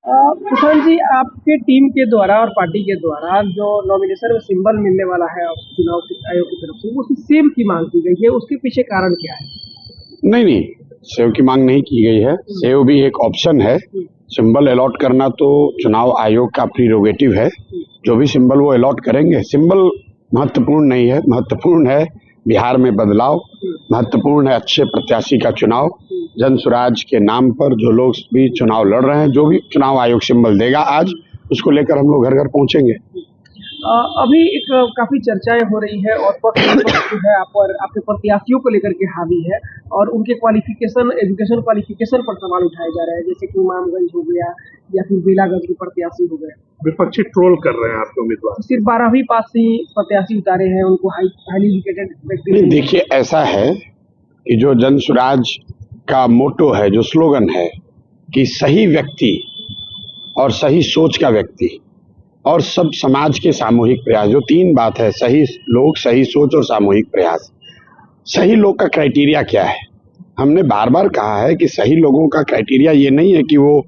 सुशांत जी, आपके टीम के द्वारा और पार्टी के द्वारा जो नॉमिनेशन में सिंबल मिलने वाला है चुनाव आयोग की तरफ से, वो सेम की मांग की गई है, उसके पीछे कारण क्या है? नहीं, सेव की मांग नहीं की गई है। सेव भी एक ऑप्शन है। सिंबल अलॉट करना तो चुनाव आयोग का प्रीरोगेटिव है। जो भी सिंबल वो अलॉट करेंगे, सिंबल महत्वपूर्ण नहीं है। महत्वपूर्ण है बिहार में बदलाव, महत्वपूर्ण है अच्छे प्रत्याशी का चुनाव। जन स्वराज के नाम पर जो लोग भी चुनाव लड़ रहे हैं, जो भी चुनाव आयोग सिंबल देगा आज, उसको लेकर हम लोग घर घर पहुंचेंगे। अभी एक काफी चर्चाएं हो रही है और पक्ष जो है आपके प्रत्याशियों को लेकर के हावी है और उनके क्वालिफिकेशन, एजुकेशन क्वालिफिकेशन पर सवाल उठाए जा रहे हैं, जैसे कि इमामगंज हो गया या फिर बेलागंज के प्रत्याशी हो गए। विपक्षी ट्रोल कर रहे हैं आपके उम्मीदवार। सिर्फ 12वीं पास से ही प्रत्याशी उतारे हैं, उनको हाईली एजुकेटेड व्यक्ति। देखिए, ऐसा है कि जो जन स्वराज का मोटो है, जो स्लोगन है कि सही व्यक्ति और सही सोच का व्यक्ति और सब समाज के सामूहिक प्रयास, जो तीन बात है, सही लोग, सही सोच और सामूहिक प्रयास। सही लोग का क्राइटेरिया क्या है? हमने बार बार कहा है कि सही लोगों का क्राइटेरिया ये नहीं है कि वो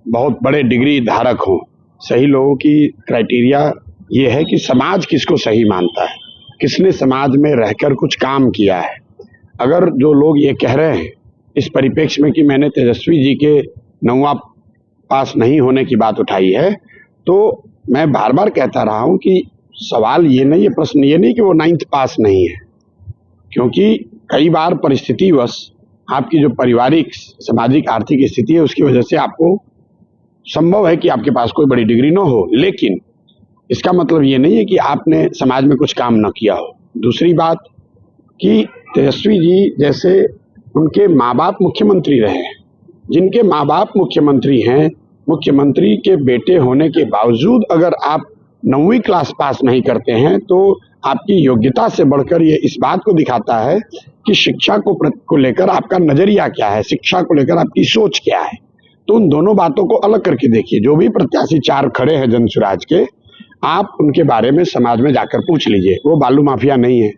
बहुत बड़े डिग्री धारक हों। सही लोगों की क्राइटेरिया ये है कि समाज किसको सही मानता है, किसने समाज में रहकर कुछ काम किया है। अगर जो लोग ये कह रहे हैं इस परिप्रेक्ष्य में कि मैंने तेजस्वी जी के 9वां पास नहीं होने की बात उठाई है, तो मैं बार बार कहता रहा हूं कि सवाल ये नहीं है, प्रश्न ये नहीं कि वो 9th पास नहीं है, क्योंकि कई बार परिस्थितिवश आपकी जो पारिवारिक, सामाजिक, आर्थिक स्थिति है, उसकी वजह से आपको संभव है कि आपके पास कोई बड़ी डिग्री न हो, लेकिन इसका मतलब ये नहीं है कि आपने समाज में कुछ काम न किया हो। दूसरी बात कि तेजस्वी जी जैसे उनके माँ बाप मुख्यमंत्री रहे हैं, जिनके माँ बाप मुख्यमंत्री हैं, मुख्यमंत्री के बेटे होने के बावजूद अगर आप 9वीं क्लास पास नहीं करते हैं, तो आपकी योग्यता से बढ़कर ये इस बात को दिखाता है कि शिक्षा को लेकर आपका नजरिया क्या है, शिक्षा को लेकर आपकी सोच क्या है। तो उन दोनों बातों को अलग करके देखिए। जो भी प्रत्याशी 4 खड़े हैं जन स्वराज के, आप उनके बारे में समाज में जाकर पूछ लीजिए। वो बालू माफिया नहीं है,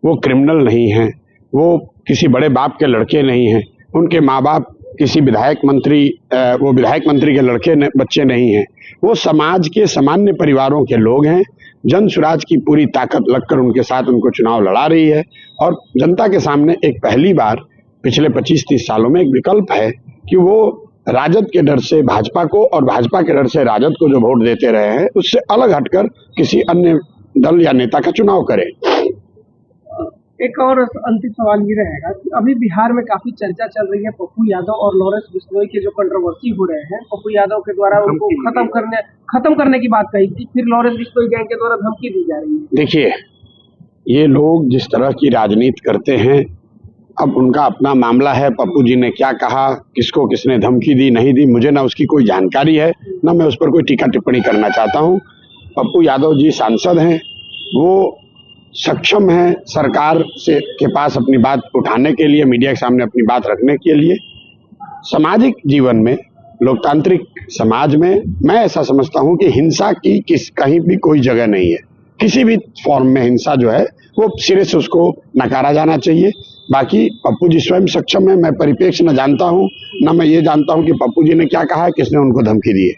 वो क्रिमिनल नहीं है, वो किसी बड़े बाप के लड़के नहीं हैं, उनके माँ बाप किसी विधायक मंत्री के लड़के बच्चे नहीं हैं, वो समाज के सामान्य परिवारों के लोग हैं। जन स्वराज की पूरी ताकत लगकर उनके साथ उनको चुनाव लड़ा रही है और जनता के सामने एक पहली बार पिछले 25-30 सालों में एक विकल्प है कि वो राजद के डर से भाजपा को और भाजपा के डर से राजद को जो वोट देते रहे हैं, उससे अलग हटकर किसी अन्य दल या नेता का चुनाव करें। एक और अंतिम सवाल ये रहेगा कि अभी बिहार में काफी चर्चा चल रही है पप्पू यादव और लॉरेंस बिश्नोई के जो कंट्रोवर्सी हो रहे हैं। पप्पू यादव के द्वारा उनको खत्म करने की बात कही थी, फिर लॉरेंस बिश्नोई गैंग के द्वारा धमकी दी जा रही है। देखिए, ये लोग जिस तरह की राजनीति करते हैं, अब उनका अपना मामला है। पप्पू जी ने क्या कहा, किसको किसने धमकी दी, नहीं दी, मुझे ना उसकी कोई जानकारी है, ना मैं उस पर कोई टीका टिप्पणी करना चाहता हूँ। पप्पू यादव जी सांसद हैं, वो सक्षम है सरकार के पास अपनी बात उठाने के लिए, मीडिया के सामने अपनी बात रखने के लिए। सामाजिक जीवन में, लोकतांत्रिक समाज में मैं ऐसा समझता हूं कि हिंसा की कहीं भी कोई जगह नहीं है। किसी भी फॉर्म में हिंसा जो है वो सिरे से उसको नकारा जाना चाहिए। बाकी पप्पू जी स्वयं सक्षम है, मैं परिप्रेक्ष्य न जानता हूं, न मैं ये जानता हूं कि पप्पू जी ने क्या कहा है, किसने उनको धमकी दी है।